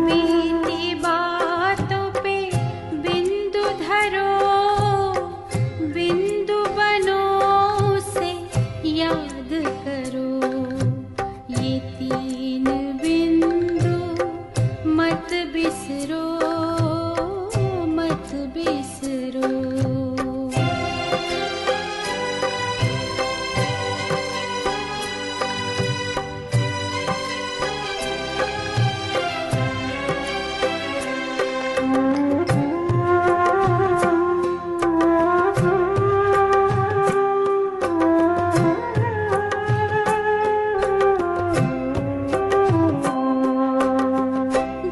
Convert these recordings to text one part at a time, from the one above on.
बीती बातों पे बिंदु धरो, बिंदु बनो से याद करो। ये तीन बिंदु मत बिसरो, मत बिसरो।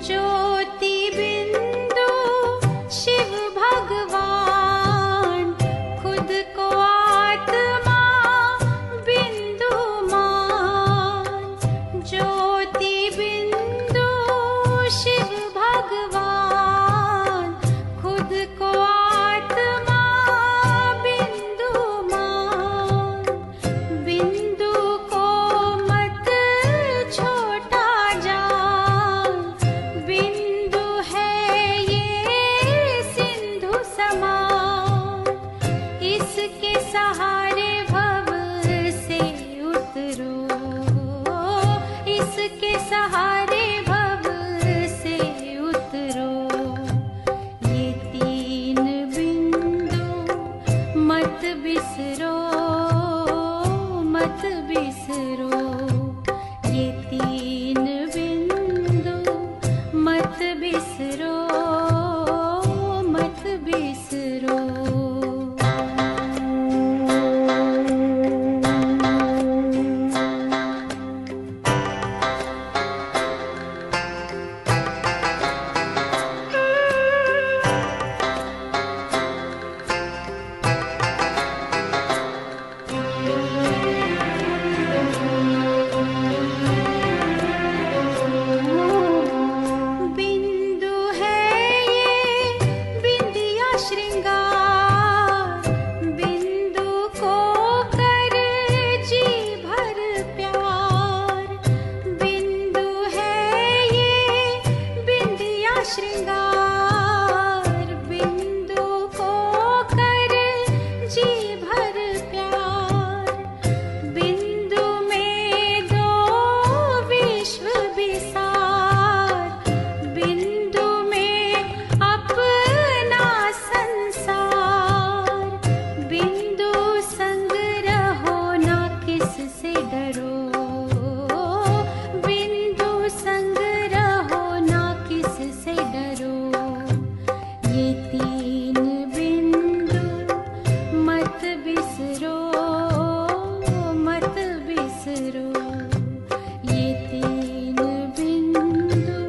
ज्योति बिंदु शिव भगवान, खुद को आत्मा बिंदु मान। ज्योति बिंदु शिव भगवान, खुद को आत्मा बिंदु मान। बिंदु को मत छोटा जान, बिंदु है ये सिंधु समान। इसके सहारे भव से उतरो, इसके सहारे भव से उतरो। ये तीन बिंदु मत बिसरो, मत बिसरो। ये तीन बिंदु मत बिसरो, मत बिसरो। बिंदु है ये बिंदिया श्रृंगार, बिंदु को कर जी भर प्यार। बिंदु है ये बिंदिया श्रृंगार, बिंदु को कर जी भर प्यार। बिंदु में दो विश्व विसार, बिंदु में अपना संसार। बिंदु संग रहो ना किससे डरो, बिंदु संग रहो ना किससे डरो। ये तीन बिंदु मत बिसरो, मत बिसरो। ये तीन बिंदु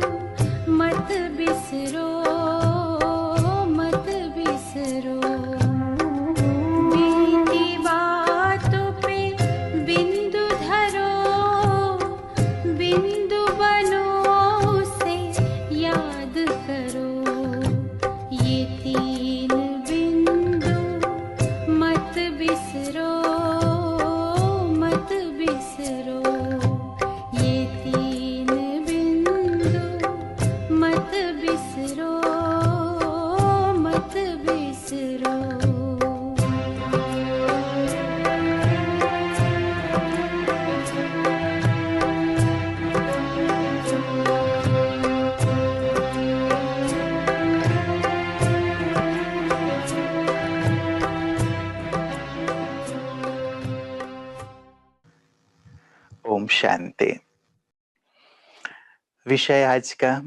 मत बिसरो, मत बिसरो। बीती बातों पे बिंदु धरो, बिंदु बनो से याद करो। ये तीन बिंदु मत बिसरो, मत बिसरो। ये तीन बिंदु मत बिसरो, मत बिसरो। ओम शांति। विषय आज का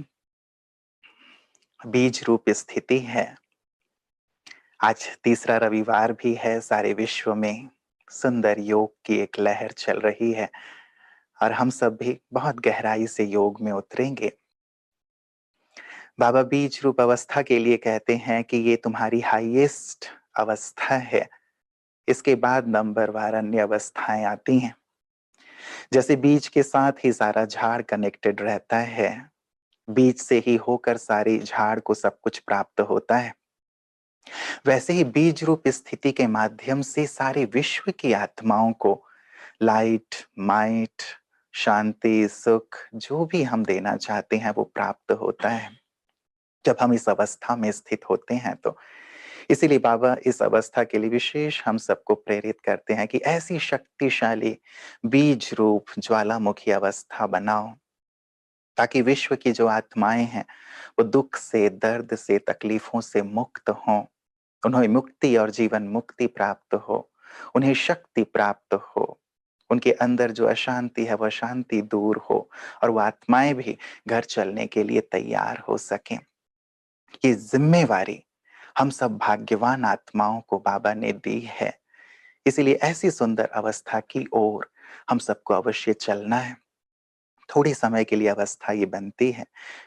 बीज रूप स्थिति है। आज तीसरा रविवार भी है। सारे विश्व में सुंदर योग की एक लहर चल रही है और हम सब भी बहुत गहराई से योग में उतरेंगे। बाबा बीज रूप अवस्था के लिए कहते हैं कि ये तुम्हारी हाईएस्ट अवस्था है। इसके बाद नंबरवार अन्य अवस्थाएं आती हैं। जैसे बीज के साथ ही सारा झाड़ कनेक्टेड रहता है, बीज से ही होकर सारे झाड़ को सब कुछ प्राप्त होता है, वैसे ही बीज रूप स्थिति के माध्यम से सारे विश्व की आत्माओं को लाइट, माइट, शांति, सुख जो भी हम देना चाहते हैं वो प्राप्त होता है जब हम इस अवस्था में स्थित होते हैं तो। इसीलिए बाबा इस अवस्था के लिए विशेष हम सबको प्रेरित करते हैं कि ऐसी शक्तिशाली बीज रूप ज्वालामुखी अवस्था बनाओ ताकि विश्व की जो आत्माएं हैं वो दुख से, दर्द से, तकलीफों से मुक्त हों, उन्हें मुक्ति और जीवन मुक्ति प्राप्त हो, उन्हें शक्ति प्राप्त हो, उनके अंदर जो अशांति है वह शांति दूर हो और वो आत्माएं भी घर चलने के लिए तैयार हो सकें। ये जिम्मेवारी हम सब भाग्यवान आत्माओं को बाबा ने दी है। इसीलिए ऐसी सुंदर अवस्था की ओर हम सबको अवश्य चलना है। थोड़ी समय के लिए अवस्था ये बनती है,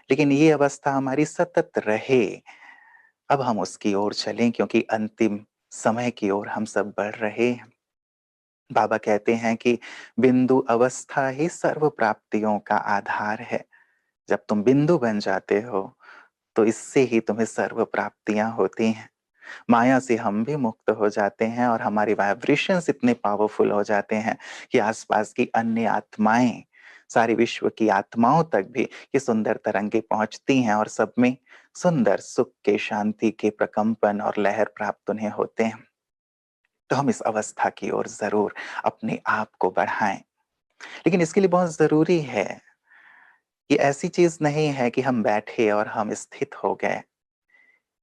लेकिन ये अवस्था हमारी सतत रहे, अब हम उसकी ओर चलें क्योंकि अंतिम समय की ओर हम सब बढ़ रहे हैं। बाबा कहते हैं कि बिंदु अवस्था ही सर्व प्राप्तियों का आधार है। जब तुम बिंदु बन जाते हो तो इससे ही तुम्हें सर्व प्राप्तियां होती हैं। माया से हम भी मुक्त हो जाते हैं और हमारे वाइब्रेशंस इतने पावरफुल हो जाते हैं कि आसपास की अन्य आत्माएं, सारे विश्व की आत्माओं तक भी ये सुंदर तरंगे पहुंचती हैं और सब में सुंदर सुख के, शांति के प्रकंपन और लहर प्राप्त उन्हें होते हैं। तो हम इस अवस्था की ओर जरूर अपने आप को बढ़ाएं, लेकिन इसके लिए बहुत जरूरी है, ये ऐसी चीज नहीं है कि हम बैठे और हम स्थित हो गए।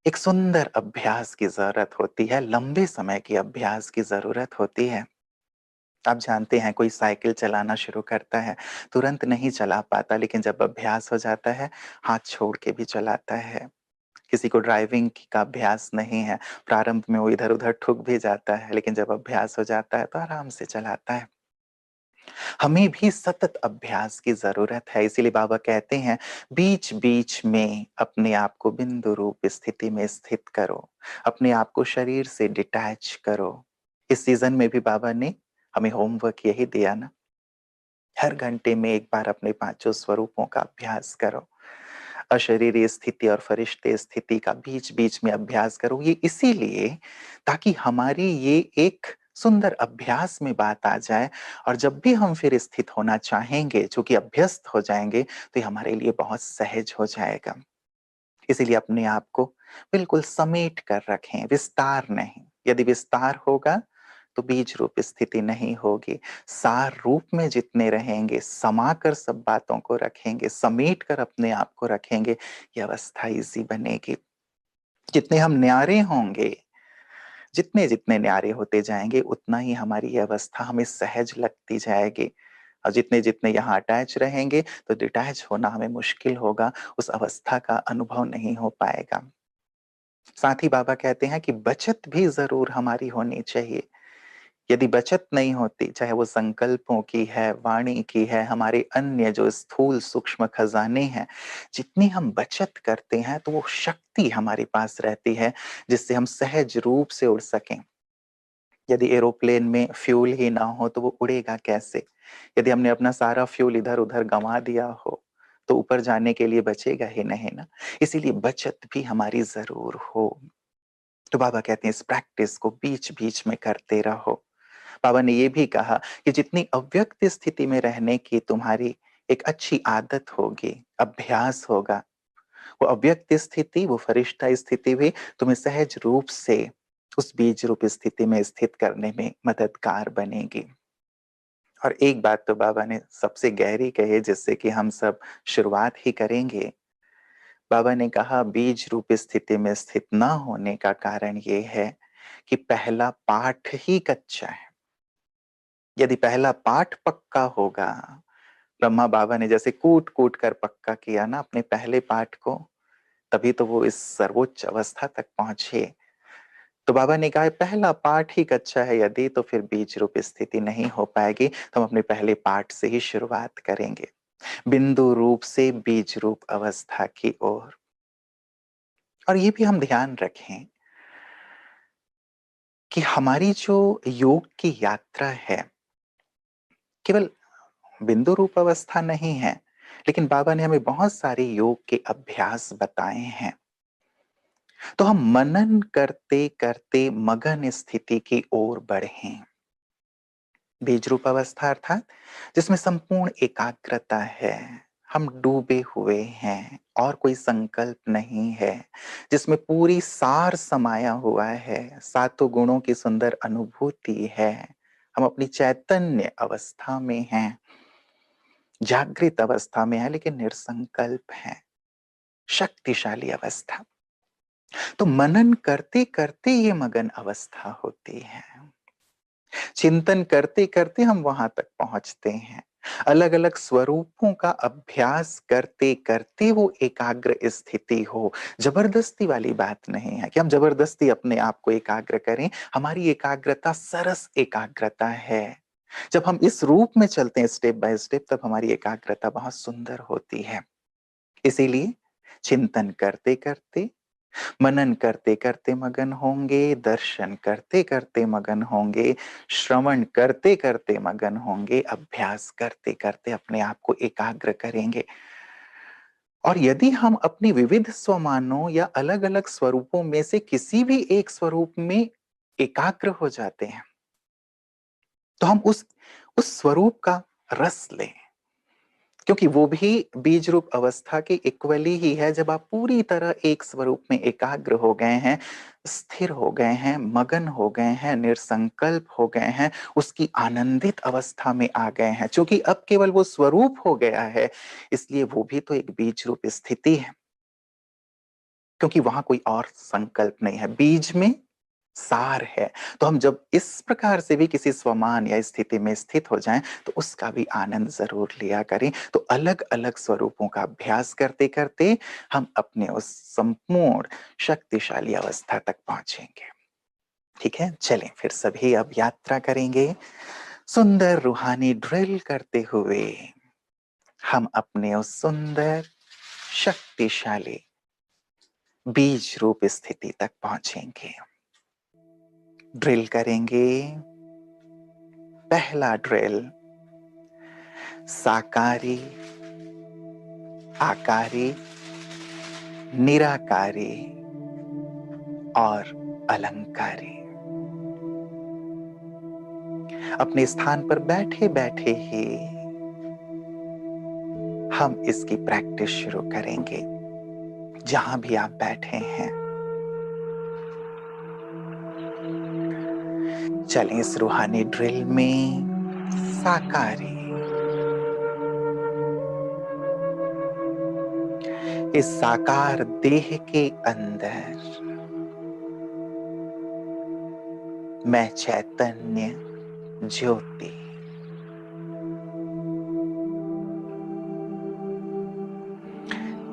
एक सुंदर अभ्यास की जरूरत होती है, लंबे समय की अभ्यास की जरूरत होती है। आप जानते हैं कोई साइकिल चलाना शुरू करता है, तुरंत नहीं चला पाता, लेकिन जब अभ्यास हो जाता है हाथ छोड़ के भी चलाता है। किसी को ड्राइविंग का अभ्यास नहीं है, प्रारंभ में वो इधर उधर ठुक भी जाता है, लेकिन जब अभ्यास हो जाता है तो आराम से चलाता है। हमें भी सतत अभ्यास की जरूरत है। इसीलिए बाबा कहते हैं बीच बीच में अपने आप को बिंदु रूप स्थिति में स्थित करो, अपने आप को शरीर से डिटैच करो। इस सीजन में भी बाबा ने हमें होमवर्क यही दिया ना, हर घंटे में एक बार अपने पांचों स्वरूपों का अभ्यास करो। अशरीरी स्थिति और फरिश्ते स्थिति का बीच बीच में अभ्यास करो। ये इसीलिए ताकि हमारी ये एक सुंदर अभ्यास में बात आ जाए और जब भी हम फिर स्थित होना चाहेंगे, चूंकि अभ्यस्त हो जाएंगे, तो ये हमारे लिए बहुत सहज हो जाएगा। इसीलिए अपने आप को बिल्कुल समेट कर रखें, विस्तार नहीं। यदि विस्तार होगा तो बीज रूप स्थिति नहीं होगी। सार रूप में जितने रहेंगे, समाकर सब बातों को रखेंगे, समेट कर अपने आप को रखेंगे, ये अवस्था इजी बनेगी। जितने हम न्यारे होंगे, जितने जितने न्यारे होते जाएंगे, उतना ही हमारी ये अवस्था हमें सहज लगती जाएगी। और जितने जितने यहाँ अटैच रहेंगे तो डिटैच होना हमें मुश्किल होगा, उस अवस्था का अनुभव नहीं हो पाएगा। साथ ही बाबा कहते हैं कि बचत भी जरूर हमारी होनी चाहिए। यदि बचत नहीं होती, चाहे वो संकल्पों की है, वाणी की है, हमारे अन्य जो स्थूल सूक्ष्म खजाने हैं, जितनी हम बचत करते हैं तो वो शक्ति हमारे पास रहती है जिससे हम सहज रूप से उड़ सकें। यदि एरोप्लेन में फ्यूल ही ना हो तो वो उड़ेगा कैसे? यदि हमने अपना सारा फ्यूल इधर उधर गंवा दिया हो तो ऊपर जाने के लिए बचेगा ही नहीं ना। इसीलिए बचत भी हमारी जरूर हो। तो बाबा कहते हैं इस प्रैक्टिस को बीच बीच में करते रहो। बाबा ने ये भी कहा कि जितनी अव्यक्त स्थिति में रहने की तुम्हारी एक अच्छी आदत होगी, अभ्यास होगा, वो अव्यक्त स्थिति, वो फरिश्ता स्थिति भी तुम्हें सहज रूप से उस बीज रूप स्थिति में स्थित करने में मददगार बनेगी। और एक बात तो बाबा ने सबसे गहरी कही जिससे कि हम सब शुरुआत ही करेंगे। बाबा ने कहा बीज रूप स्थिति में स्थित न होने का कारण ये है कि पहला पाठ ही कच्चा है। यदि पहला पाठ पक्का होगा, ब्रह्मा बाबा ने जैसे कूट कूट कर पक्का किया ना अपने पहले पाठ को, तभी तो वो इस सर्वोच्च अवस्था तक पहुंचे। तो बाबा ने कहा पहला पाठ ही कच्चा है, यदि तो फिर बीज रूप स्थिति नहीं हो पाएगी। तो हम अपने पहले पाठ से ही शुरुआत करेंगे, बिंदु रूप से बीज रूप अवस्था की ओर। और ये भी हम ध्यान रखें कि हमारी जो योग की यात्रा है केवल बिंदु रूप अवस्था नहीं है, लेकिन बाबा ने हमें बहुत सारे योग के अभ्यास बताए हैं। तो हम मनन करते करते मगन स्थिति की ओर बढ़ें। बीज रूप अवस्था अर्थात जिसमें संपूर्ण एकाग्रता है, हम डूबे हुए हैं और कोई संकल्प नहीं है, जिसमें पूरी सार समाया हुआ है, सातों गुणों की सुंदर अनुभूति है, हम अपनी चैतन्य अवस्था में हैं, जागृत अवस्था में है लेकिन निरसंकल्प है, शक्तिशाली अवस्था। तो मनन करते करते ये मगन अवस्था होती है, चिंतन करते करते हम वहां तक पहुंचते हैं, अलग अलग स्वरूपों का अभ्यास करते करते वो एकाग्र स्थिति हो। जबरदस्ती वाली बात नहीं है कि हम जबरदस्ती अपने आप को एकाग्र करें, हमारी एकाग्रता सरस एकाग्रता है। जब हम इस रूप में चलते हैं स्टेप बाय स्टेप, तब हमारी एकाग्रता बहुत सुंदर होती है। इसीलिए चिंतन करते करते, मनन करते करते मगन होंगे, दर्शन करते करते मगन होंगे, श्रवण करते करते मगन होंगे, अभ्यास करते करते अपने आप को एकाग्र करेंगे। और यदि हम अपनी विविध स्वमानों या अलग अलग स्वरूपों में से किसी भी एक स्वरूप में एकाग्र हो जाते हैं, तो हम उस स्वरूप का रस लें, क्योंकि वो भी बीज रूप अवस्था के इक्वली ही है। जब आप पूरी तरह एक स्वरूप में एकाग्र हो गए हैं, स्थिर हो गए हैं, मगन हो गए हैं, निरसंकल्प हो गए हैं, उसकी आनंदित अवस्था में आ गए हैं, क्योंकि अब केवल वो स्वरूप हो गया है, इसलिए वो भी तो एक बीज रूप स्थिति है, क्योंकि वहां कोई और संकल्प नहीं है, बीज में सार है। तो हम जब इस प्रकार से भी किसी स्वमान या स्थिति में स्थित हो जाएं, तो उसका भी आनंद जरूर लिया करें। तो अलग अलग स्वरूपों का अभ्यास करते करते हम अपने उस संपूर्ण शक्तिशाली अवस्था तक पहुंचेंगे। ठीक है, चलें फिर सभी अब यात्रा करेंगे सुंदर रूहानी ड्रिल करते हुए। हम अपने उस सुंदर शक्तिशाली बीज रूप स्थिति तक पहुंचेंगे। ड्रिल करेंगे। पहला ड्रिल, साकारी, आकारी, निराकारी और अलंकारी। अपने स्थान पर बैठे बैठे ही हम इसकी प्रैक्टिस शुरू करेंगे। जहां भी आप बैठे हैं, चलें इस रूहानी ड्रिल में साकारी, इस साकार देह के अंदर मैं चैतन्य ज्योति,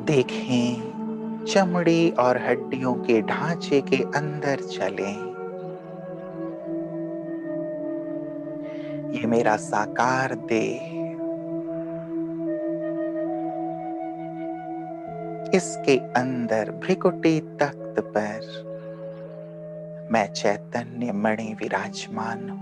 देखें चमड़ी और हड्डियों के ढांचे के अंदर चलें। ये मेरा साकार देह, इसके अंदर भ्रिकुटी तख्त पर मैं चैतन्य मणि विराजमान हूं।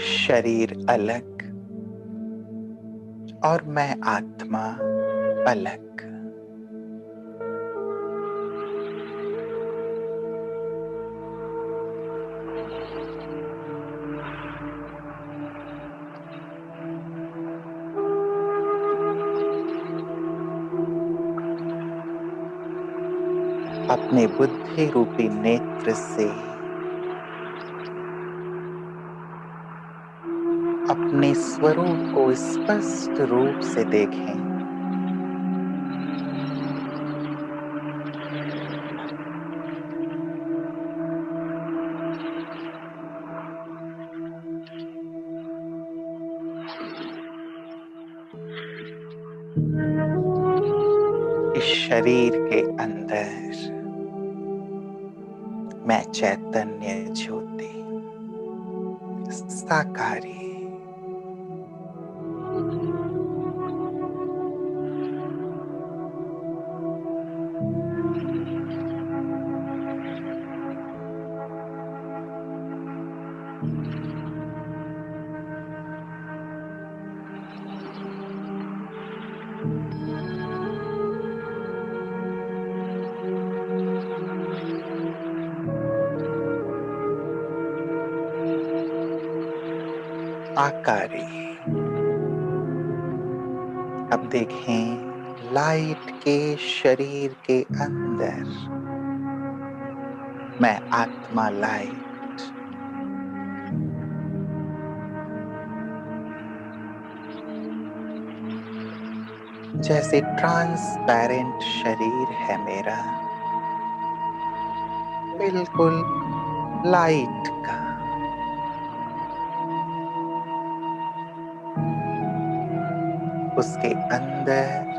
शरीर अलग और मैं आत्मा अलग। अपने बुद्धि रूपी नेत्र से अपने स्वरूप को स्पष्ट रूप से देखें। इस शरीर के अंदर मैं चैतन्य ज्योति, साकारी, आकारी। अब देखें लाइट के शरीर के अंदर मैं आत्मा लाइट, जैसे ट्रांसपेरेंट शरीर है मेरा, बिल्कुल लाइट का। उसके अंदर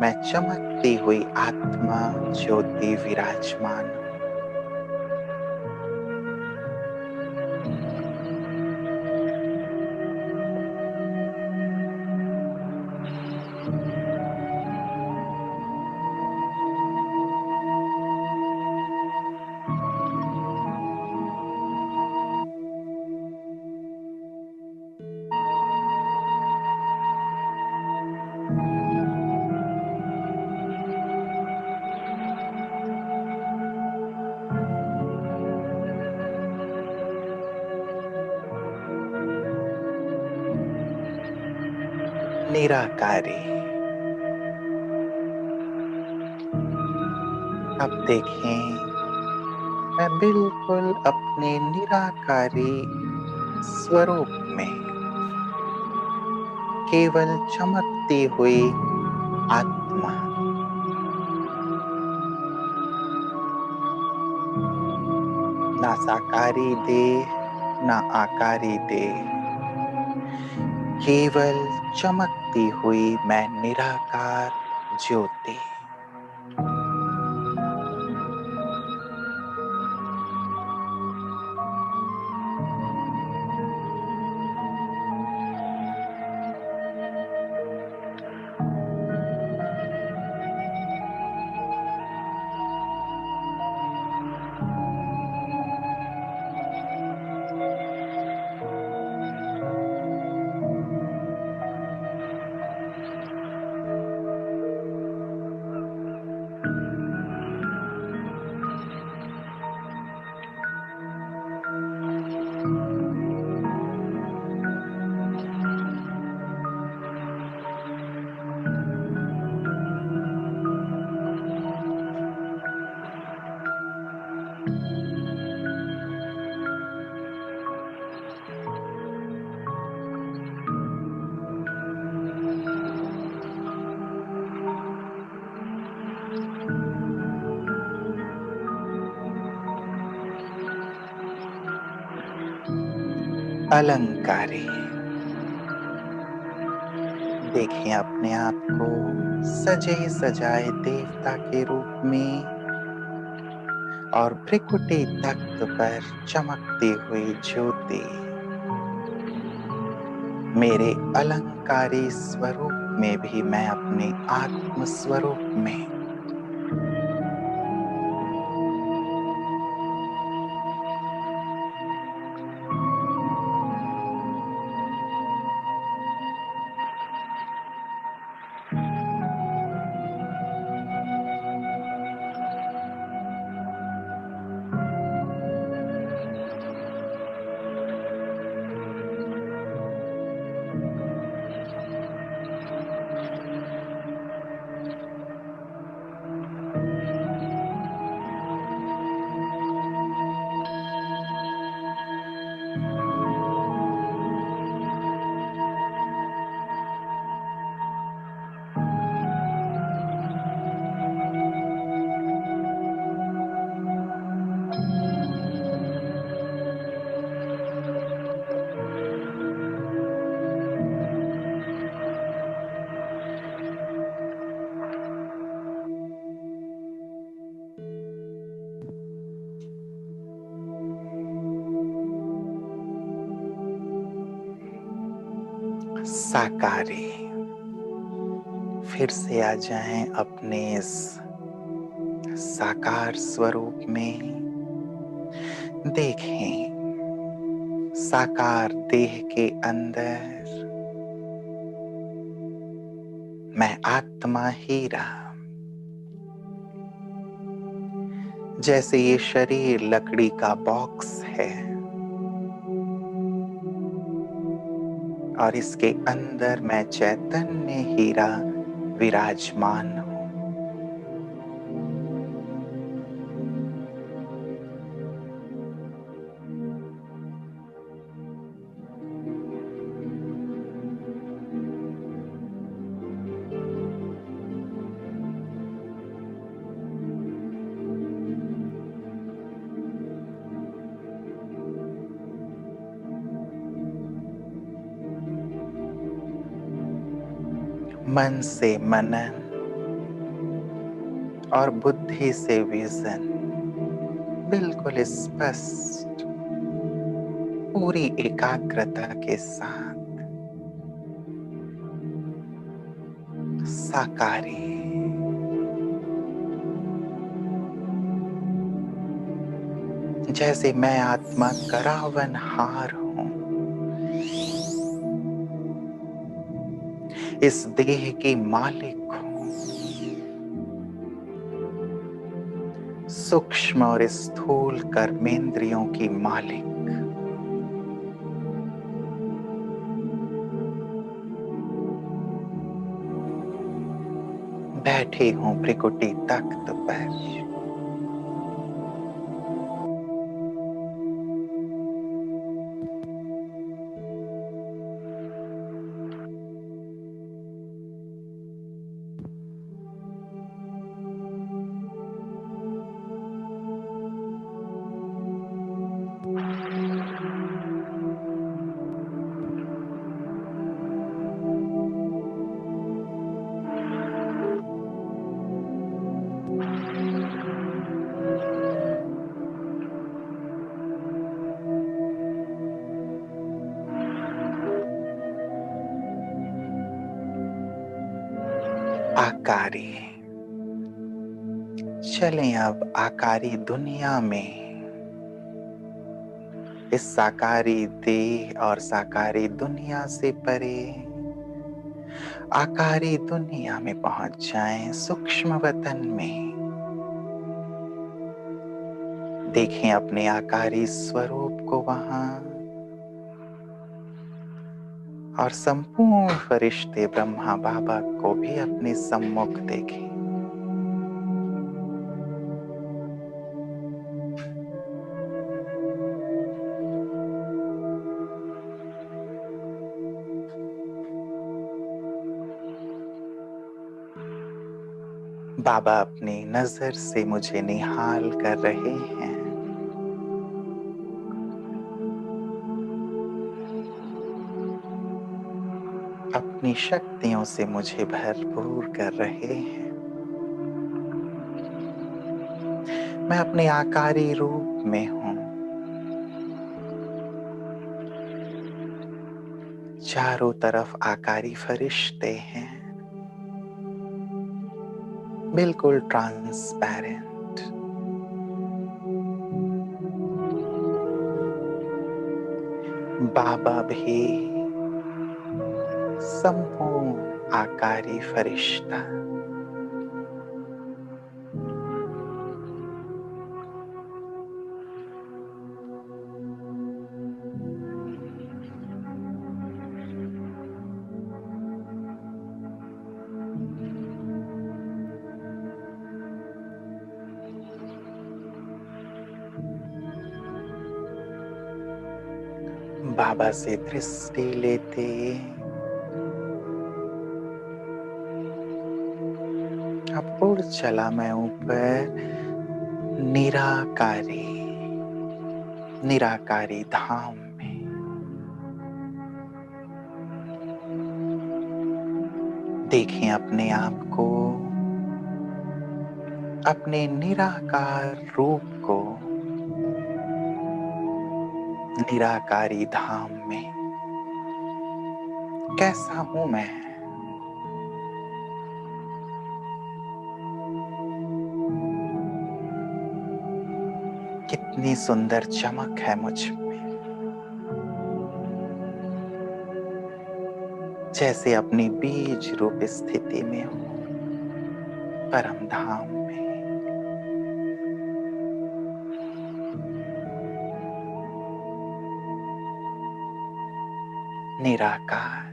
मैं चमकती हुई आत्मा ज्योति विराजमान हूं। निराकारी। अब देखें मैं बिल्कुल अपने निराकारी स्वरूप में केवल चमकती हुई आत्मा, ना साकारी देह ना आकारी देह, केवल चमकती हुई मैं निराकार ज्योति। अलंकारी। देखें अपने आप को सजे सजाए देवता के रूप में और भ्रिकुटी तख्त पर चमकती हुई ज्योति मेरे अलंकारी स्वरूप में भी मैं अपने आत्म स्वरूप में साकारी। फिर से आ जाएं अपने इस साकार स्वरूप में। देखें साकार देह के अंदर मैं आत्मा हीरा, जैसे ये शरीर लकड़ी का बॉक्स है और इसके अंदर मैं चैतन्य हीरा विराजमान हूं। मन से मनन और बुद्धि से विजन बिल्कुल स्पष्ट, पूरी एकाग्रता के साथ साकारी, जैसे मैं आत्मा करावन हार हूं, इस देह की मालिक हूं, सूक्ष्म और स्थूल कर्मेंद्रियों की मालिक, बैठे हूं भृकुटी तख्त पर। आकारी, चलें अब आकारी दुनिया में इस साकारी देह और साकारी दुनिया से परे आकारी दुनिया में पहुंच जाएं, सूक्ष्म वतन में। देखें अपने आकारी स्वरूप को वहां और संपूर्ण फरिश्ते ब्रह्मा बाबा को भी अपने सम्मुख देखें। बाबा अपनी नजर से मुझे निहाल कर रहे हैं। अपनी शक्तियों से मुझे भरपूर कर रहे हैं। मैं अपने आकारी रूप में हूं। चारों तरफ आकारी फरिश्ते हैं, बिल्कुल ट्रांसपेरेंट। बाबा भी संपूर्ण आकारी फरिश्ता। बाबा से दृष्टि लेते अब उड़ चला मैं ऊपर निराकारी, निराकारी धाम में। देखें अपने आप को, अपने निराकार रूप को निराकारी धाम में। कैसा हूं मैं? कितनी सुंदर चमक है मुझ में। जैसे अपनी बीज रूप स्थिति में हो, परम धाम में। निराकार।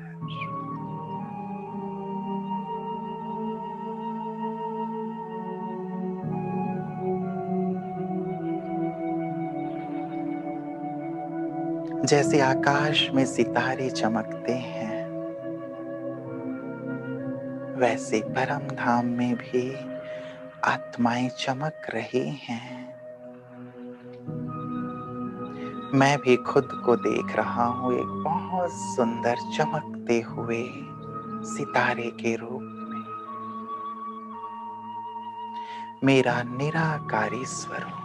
जैसे आकाश में सितारे चमकते हैं, वैसे परम धाम में भी आत्माएं चमक रही हैं। मैं भी खुद को देख रहा हूं एक बहुत सुंदर चमकते हुए सितारे के रूप में। मेरा निराकारी स्वरूप।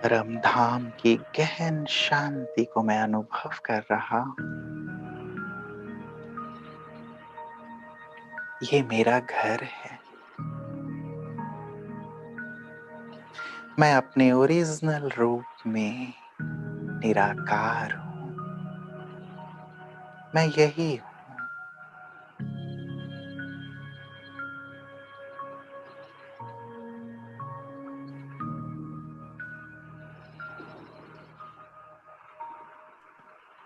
परम धाम की गहन शांति को मैं अनुभव कर रहा हूं। ये मेरा घर है। मैं अपने ओरिजिनल रूप में निराकार हूं। मैं यही हूं।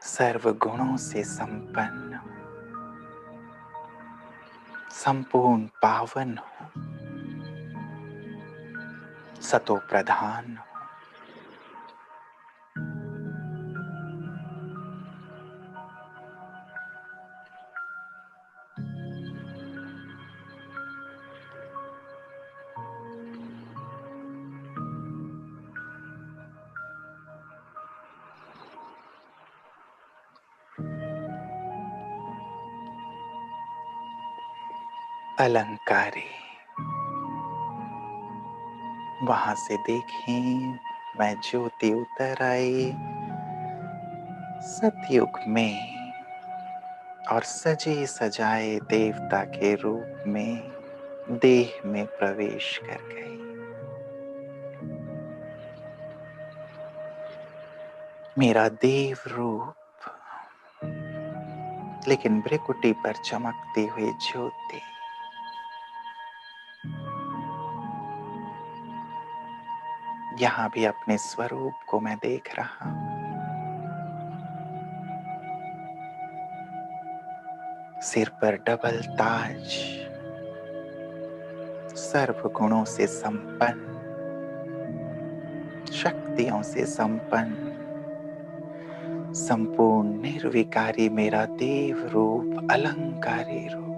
सर्व गुणों से संपन्न हूं, संपूर्ण पावन हूं, सतो प्रधान हूं। अलंकारी। वहां से देखें, मैं ज्योति उतर आई सतयुग में और सजे सजाए देवता के रूप में देह में प्रवेश कर गई। मेरा देव रूप, लेकिन भ्रिकुटी पर चमकती हुई ज्योति। यहां भी अपने स्वरूप को मैं देख रहा हूं। सिर पर डबल ताज, सर्व गुणों से संपन्न, शक्तियों से संपन्न, संपूर्ण निर्विकारी मेरा देव रूप, अलंकारी रूप।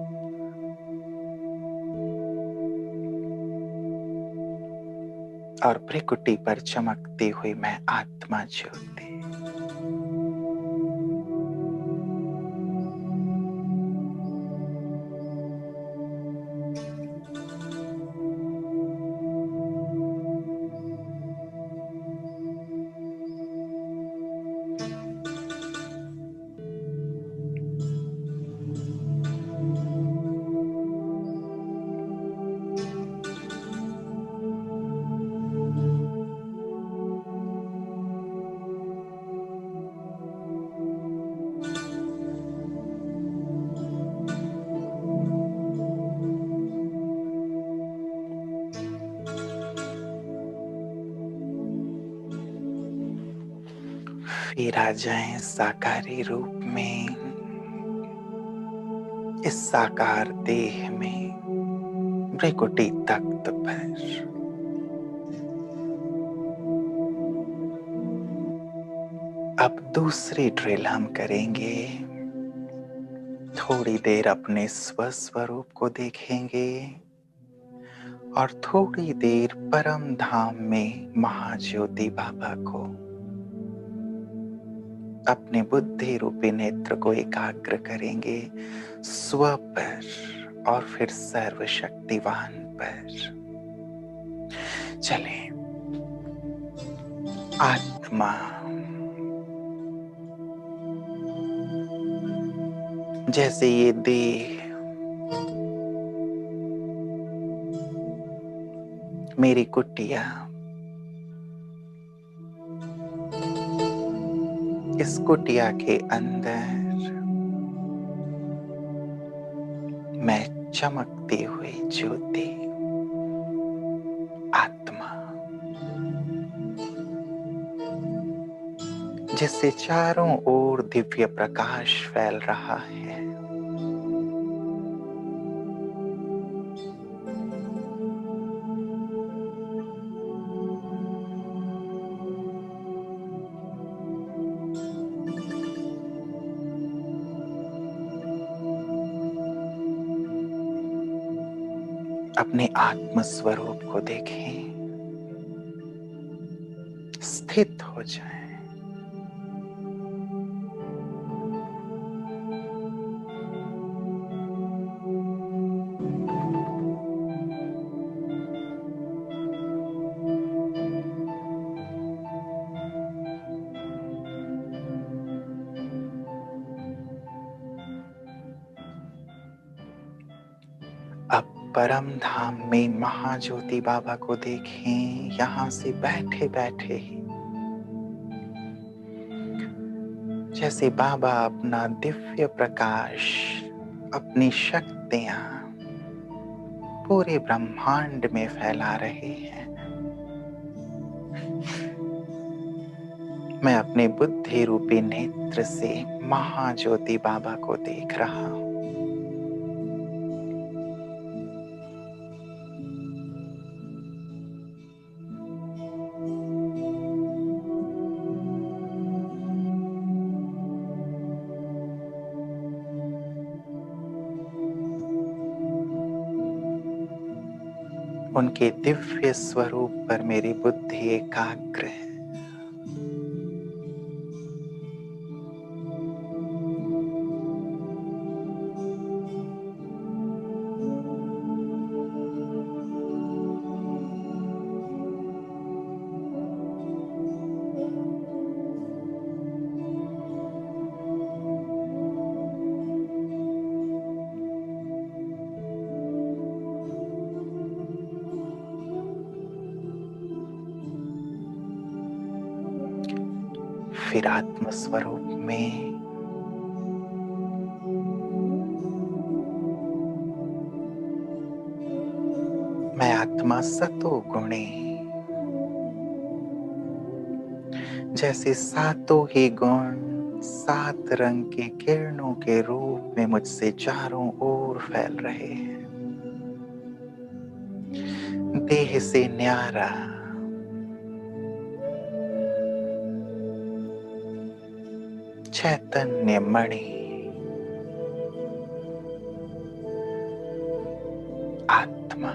और भ्रिकुटी पर चमकती हुई मैं आत्मा ज्योति। फिर आ जाएं साकारी रूप में, इस साकार देह में भ्रिकुटी तख्त पर। अब दूसरी ड्रिल हम करेंगे। थोड़ी देर अपने स्वस्वरूप को देखेंगे और थोड़ी देर परम धाम में महाज्योति बाबा को अपने बुद्धि रूपी नेत्र को एकाग्र करेंगे स्व पर और फिर सर्वशक्तिवान पर। चलें। आत्मा जैसे ये देह मेरी कुटिया, इस कुटिया के अंदर मैं चमकती हुई ज्योति आत्मा, जिससे चारों ओर दिव्य प्रकाश फैल रहा है। अपने आत्म स्वरूप को देखें, स्थित हो जाएं। अब परम धाम में महाज्योति बाबा को देखें, यहां से बैठे बैठे ही जैसे बाबा अपना दिव्य प्रकाश, अपनी शक्तियां पूरे ब्रह्मांड में फैला रहे हैं। मैं अपने बुद्धि रूपी नेत्र से महाज्योति बाबा को देख रहा हूं। उनके दिव्य स्वरूप पर मेरी बुद्धि एकाग्र है। फिर आत्म स्वरूप में मैं आत्मा सतो गुणी, जैसे सातों ही गुण 7 रंग के किरणों के रूप में मुझसे चारों ओर फैल रहे हैं। देह से न्यारा चैतन्य मणि आत्मा,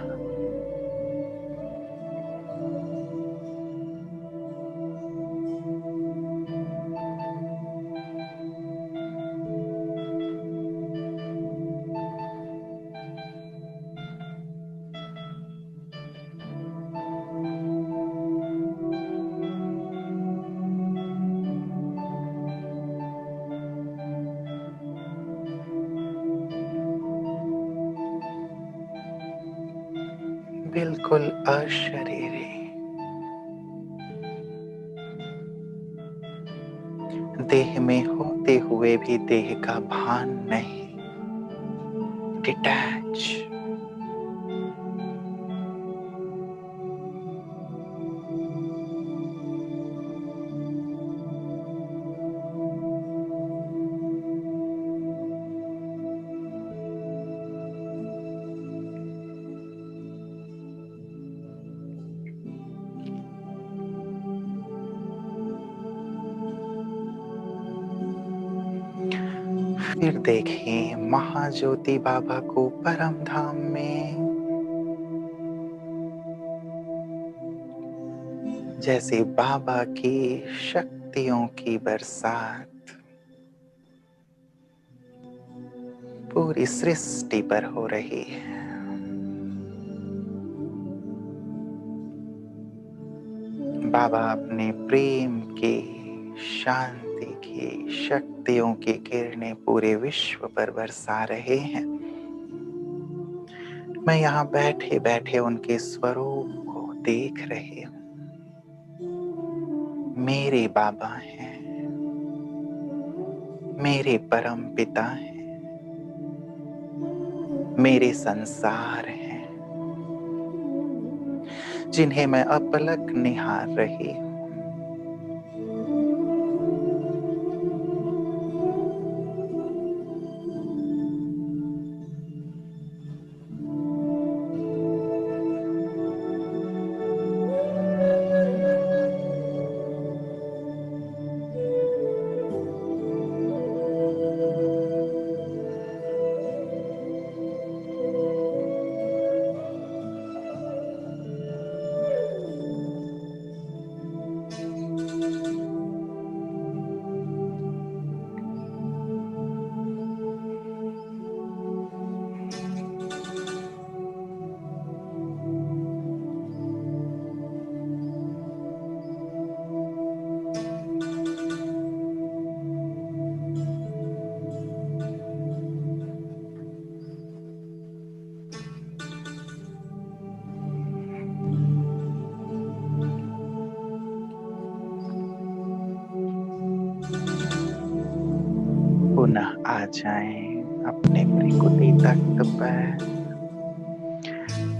बिल्कुल अशरीरी, देह में होते हुए भी देह का भान नहीं, डिटैच। फिर देखें महाज्योति बाबा को परम धाम में जैसे बाबा की शक्तियों की बरसात पूरी सृष्टि पर हो रही है। बाबा अपने प्रेम की, शांति की, शक्तियों की किरणें पूरे विश्व पर बरसा रहे हैं। मैं यहाँ बैठे बैठे उनके स्वरूप को देख रही हूँ। मेरे बाबा हैं, मेरे परम पिता हैं, मेरे संसार हैं, जिन्हें मैं अपलक निहार रही हूँ। पुनः आ जाएं अपने भृकुटी तख्त पर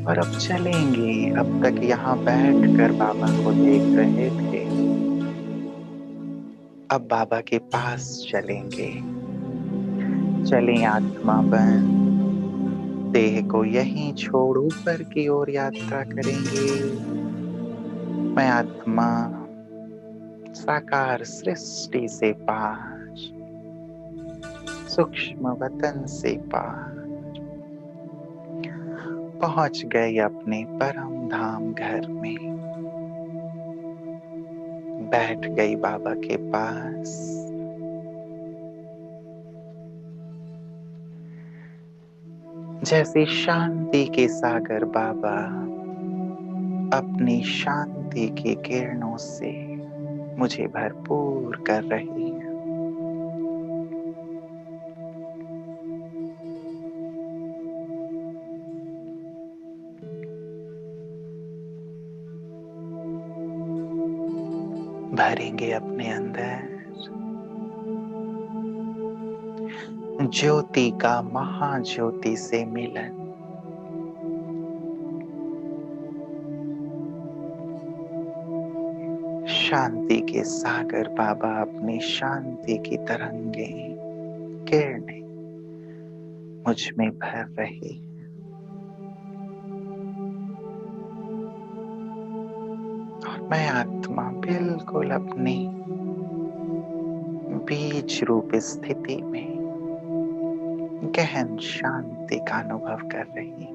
और अब चलेंगे। अब तक यहाँ बैठकर बाबा को देख रहे थे, अब बाबा के पास चलेंगे। चलें आत्मा बन, देह को यहीं छोड़ ऊपर की ओर यात्रा करेंगे। मैं आत्मा साकार सृष्टि से पार, सूक्ष्म वतन से पार पहुंच गए अपने परम धाम घर में। बैठ गई बाबा के पास। जैसे शांति के सागर बाबा अपनी शांति की किरणों से मुझे भरपूर कर रही है। भरेंगे अपने अंदर ज्योति का महाज्योति से मिलन। शांति के सागर बाबा अपनी शांति की तरंगे, किरणें मुझ में भर रही। और मैं आत्मा बिल्कुल अपनी बीज रूप स्थिति में गहन शांति का अनुभव कर रही।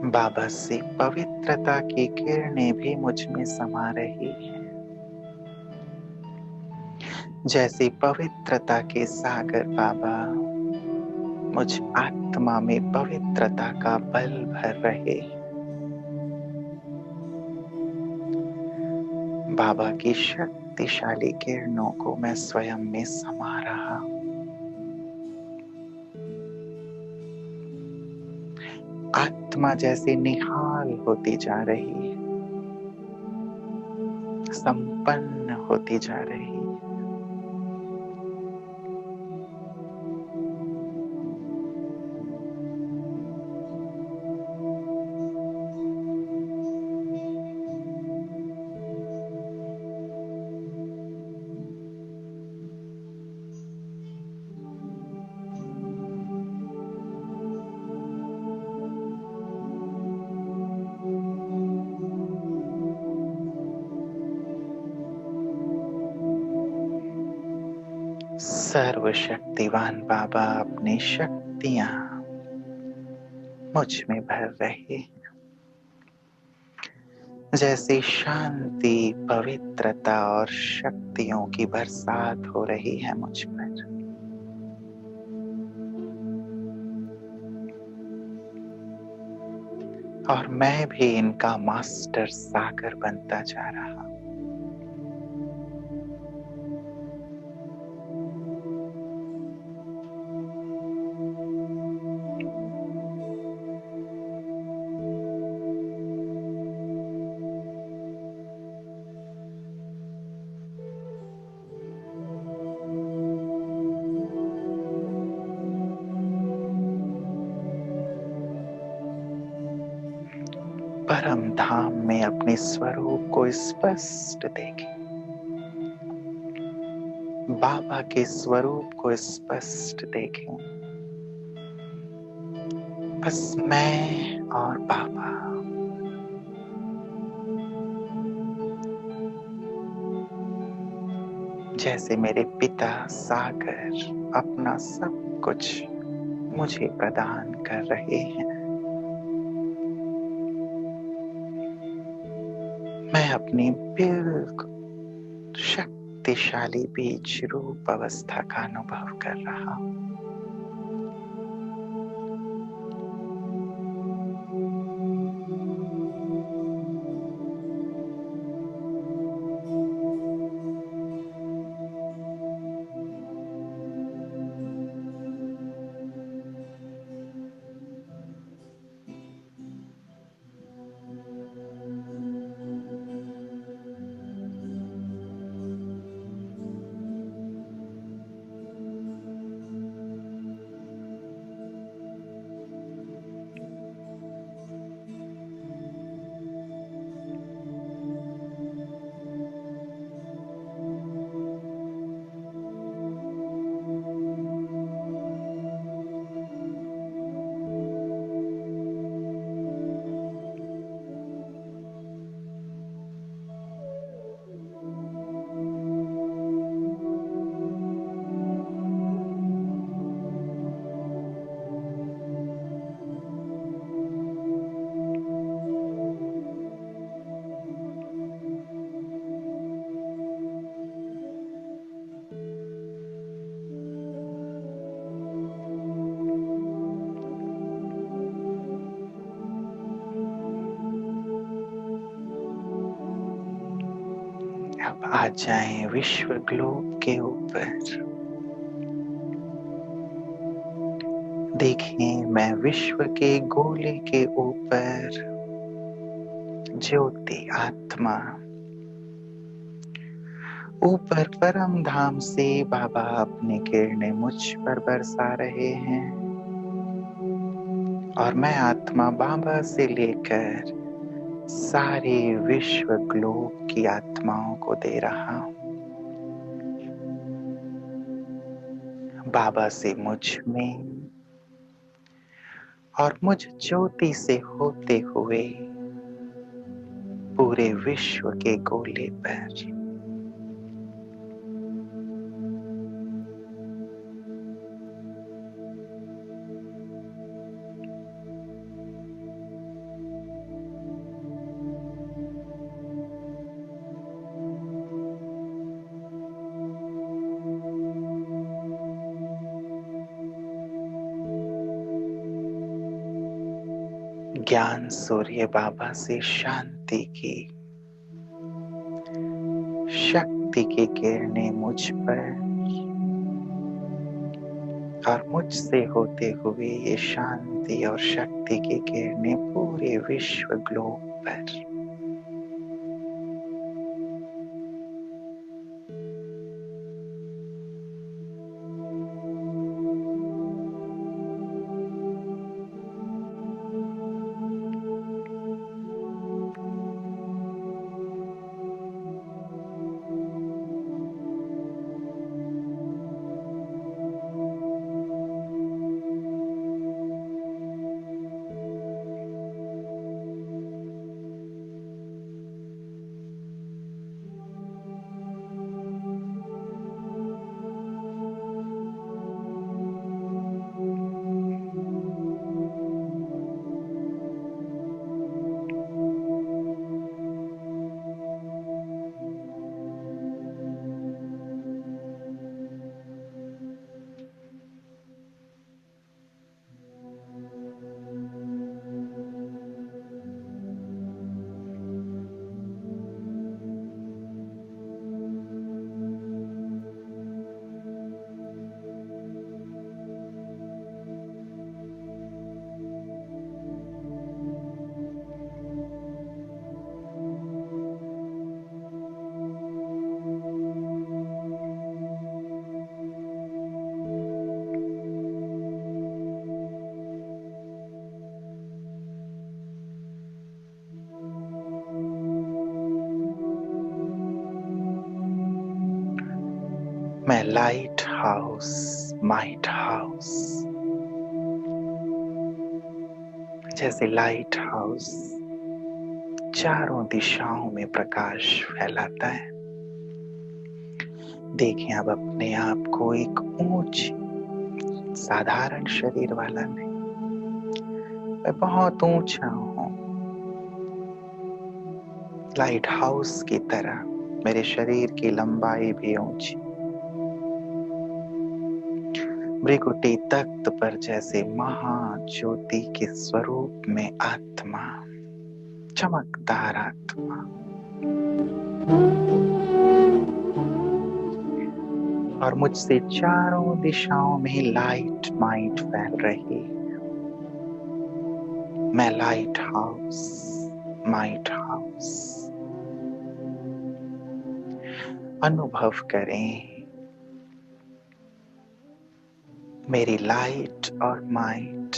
बाबा से पवित्रता की किरणें भी मुझ में समा रही है। जैसे पवित्रता के सागर बाबा मुझ आत्मा में पवित्रता का बल भर रहे। बाबा की शक्तिशाली किरणों को मैं स्वयं में समा रहा हूं। आत्मा जैसे निहाल होती जा रही है, संपन्न होती जा रही है। सर्वशक्तिवान बाबा अपनी शक्तियां मुझ में भर रहे, जैसे शांति, पवित्रता और शक्तियों की बरसात हो रही है मुझ पर। और मैं भी इनका मास्टर सागर बनता जा रहा हूं। परम धाम में अपने स्वरूप को स्पष्ट देखें, बाबा के स्वरूप को स्पष्ट देखें। बस मैं और बाबा, जैसे मेरे पिता सागर अपना सब कुछ मुझे प्रदान कर रहे हैं। मैं अपनी बिल्कुल शक्तिशाली बीज रूप अवस्था का अनुभव कर रहा हूं। अब आ जाएं विश्व ग्लोब के ऊपर। देखें, मैं विश्व के गोले के ऊपर ज्योति आत्मा, ऊपर परम धाम से बाबा अपने किरणें मुझ पर बरसा रहे हैं और मैं आत्मा बाबा से लेकर सारे विश्व ग्लोब की आत्माओं को दे रहा हूं। बाबा से मुझ में और मुझ ज्योति से होते हुए पूरे विश्व के गोले पर। ज्ञान सूर्य बाबा से शांति की, शक्ति की किरणें मुझ पर और मुझसे होते हुए ये शांति और शक्ति की किरणें पूरे विश्व ग्लोब पर। मैं लाइट हाउस, माइट हाउस, जैसे लाइट हाउस चारों दिशाओं में प्रकाश फैलाता है। देखें अब अपने आप को एक ऊंची साधारण शरीर वाला नहीं, मैं बहुत ऊंचा हूं, लाइट हाउस की तरह मेरे शरीर की लंबाई भी ऊंची, भृकुटी तख्त पर जैसे महाज्योति के स्वरूप में आत्मा, चमकदार आत्मा, और मुझसे चारों दिशाओं में लाइट माइट फैल रही है। मैं लाइट हाउस, माइट हाउस। अनुभव करें मेरी लाइट और माइट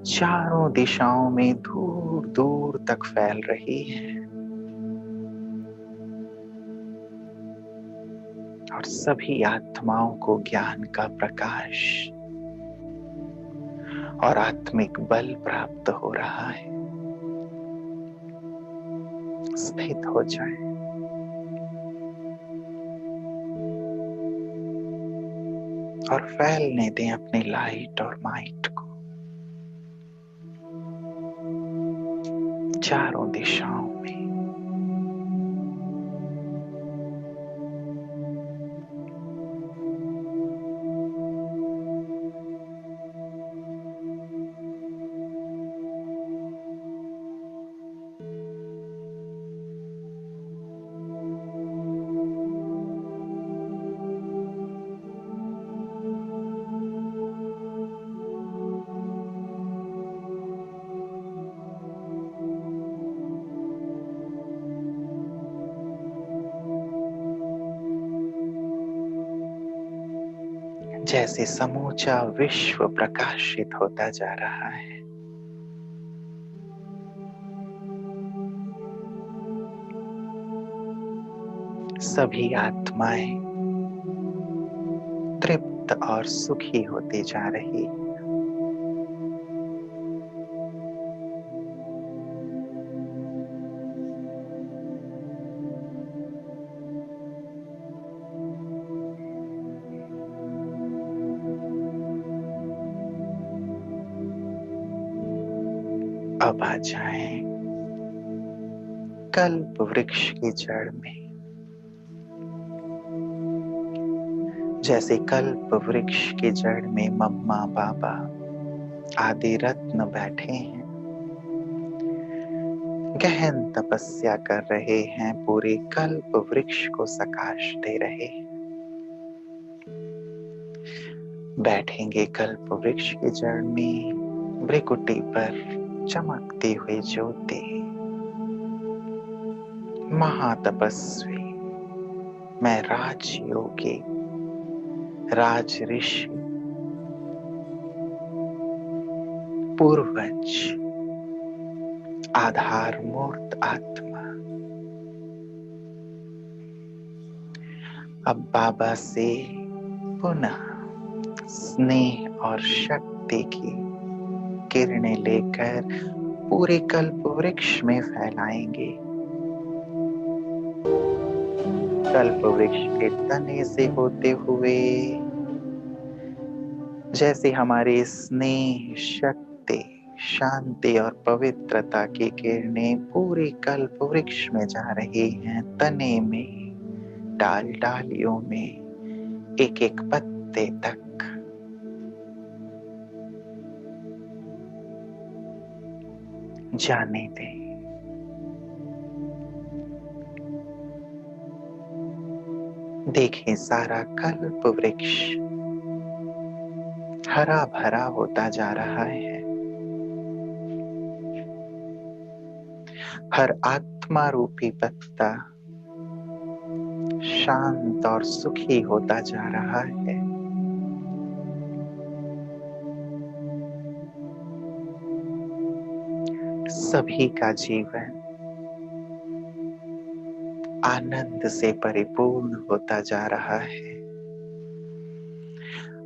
चारों दिशाओं में दूर दूर तक फैल रही है, और सभी आत्माओं को ज्ञान का प्रकाश और आत्मिक बल प्राप्त हो रहा है। स्थित हो जाए, और फैलने दें अपनी लाइट और माइट को चारों दिशाओं में। जैसे समूचा विश्व प्रकाशित होता जा रहा है, सभी आत्माएं तृप्त और सुखी होती जा रही। अब आ जाएं कल्प वृक्ष की जड़ में। जैसे कल्प वृक्ष की जड़ में मम्मा बाबा आदि रत्न बैठे हैं, गहन तपस्या कर रहे हैं, पूरे कल्प वृक्ष को प्रकाश दे रहे हैं। बैठेंगे कल्प वृक्ष की जड़ में, भृकुटी पर चमकती हुई ज्योति, महातपस्वी, मैं राजयोगी, राज ऋषि, पूर्वज, आधार मूर्त आत्मा। अब बाबा से पुनः स्नेह और शक्ति की किरणें लेकर पूरे कल्प वृक्ष में फैलाएंगे। कल्प वृक्ष के तने से होते हुए जैसे हमारे स्नेह, शक्ति, शांति और पवित्रता की किरणें पूरे कल्प वृक्ष में जा रही हैं, तने में, डाल डालियों में, एक एक पत्ते तक। जाने दें। देखें सारा कल्प वृक्ष हरा भरा होता जा रहा है। हर आत्मा रूपी पत्ता शांत और सुखी होता जा रहा है। सभी का जीवन आनंद से परिपूर्ण होता जा रहा है।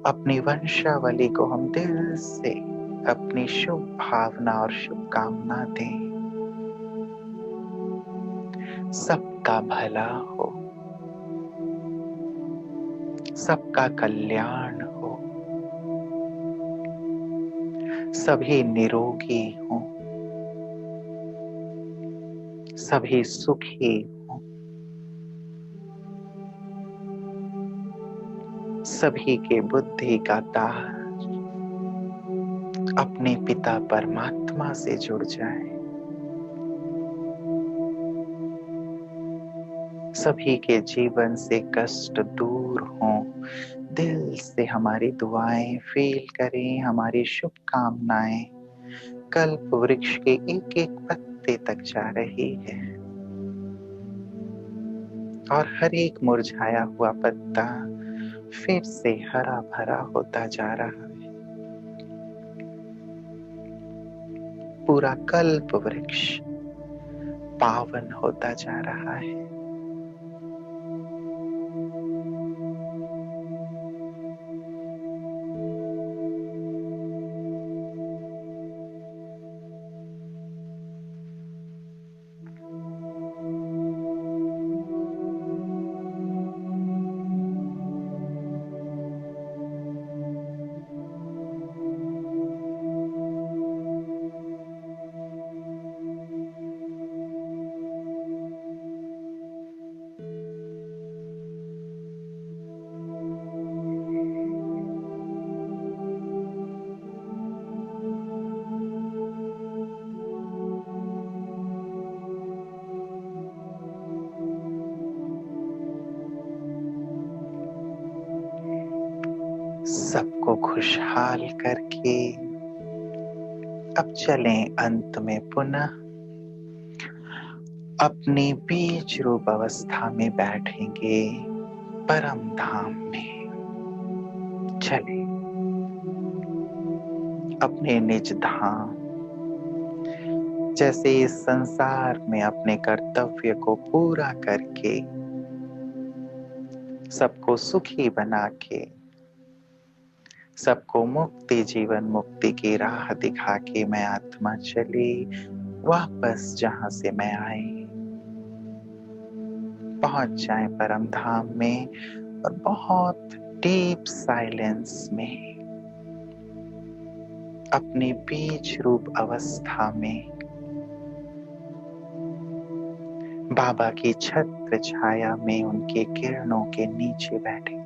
अपनी वंशावली को हम दिल से अपनी शुभ भावना और शुभकामना दें। सबका भला हो, सबका कल्याण हो, सभी निरोगी हों, सभी सुखी हों, सभी के बुद्धि का तार अपने पिता परमात्मा से जुड़ जाए। सभी के जीवन से कष्ट दूर हों। दिल से हमारी दुआएं फील करें, हमारी शुभकामनाएं कल्प वृक्ष के एक एक पत्ते तक जा रही है और हर एक मुरझाया हुआ पत्ता फिर से हरा भरा होता जा रहा है। पूरा कल्प वृक्ष पावन होता जा रहा है। सबको खुशहाल करके अब चलें अंत में पुनः अपनी बीज रूप अवस्था में बैठेंगे परम धाम में। चले अपने निज धाम, जैसे इस संसार में अपने कर्तव्य को पूरा करके सबको सुखी बना के सबको मुक्ति जीवन मुक्ति की राह दिखा के मैं आत्मा चली वापस जहां से मैं आई, पहुंच जाए परम धाम में और बहुत डीप साइलेंस में अपनी बीज रूप अवस्था में बाबा की छत्र छाया में उनके किरणों के नीचे बैठे।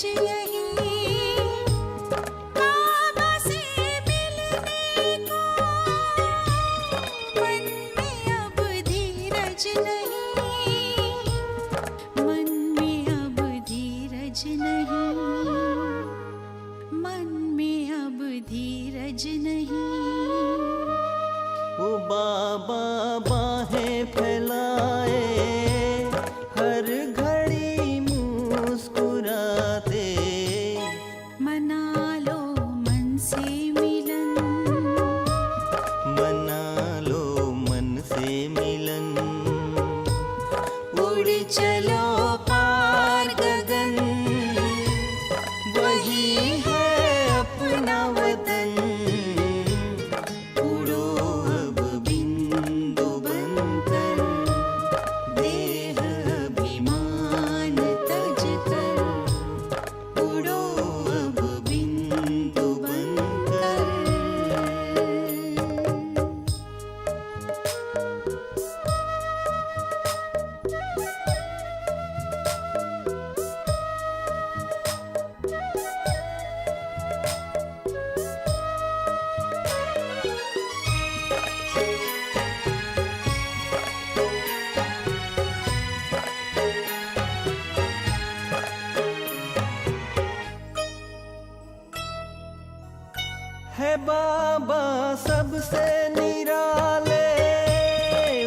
धीरज नहीं, बाबा से मिलने को मन में अब धीरज नहीं, मन में अब धीरज नहीं, मन में अब धीरज नहीं। ओ बाबा बाहें फैलाए, हर घड़ी मुस्कुराते, मना लो मन से मिलन, मना लो मन से मिलन। उड़ चलो पार गगन, वही है अपना वतन। उड़ो अब बिंदु बनकर, देह अभिमान तज कर। उड़ो अब बिंदु बनकर। है बाबा सबसे निराले,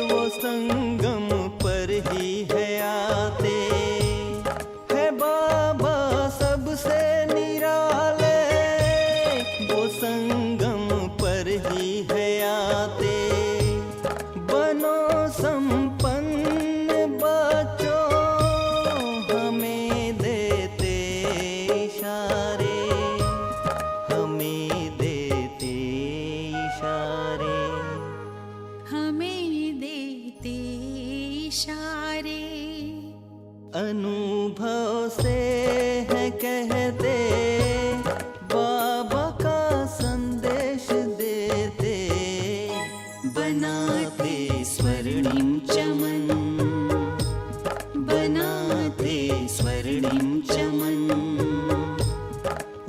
वो संगम पर ही है आते। है बाबा सबसे निराले, वो संगम पर ही है आते। बनो संपन्न बच्चों, हमें देते इशारे, हमें देते इशारे। हमें देते इशारे, अनुभव से है कहते, बाबा का संदेश देते। बनाते स्वर्णिम चमन, बनाते स्वर्णिम चमन।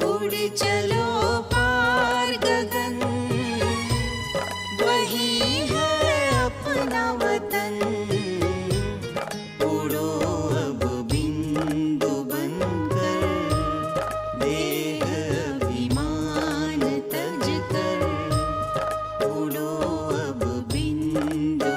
उड़ चलो पार गगन, वही है अपना वतन। उड़ो अब बिंदु बनकर, देह अभिमान तज कर। उड़ो अब बिंदु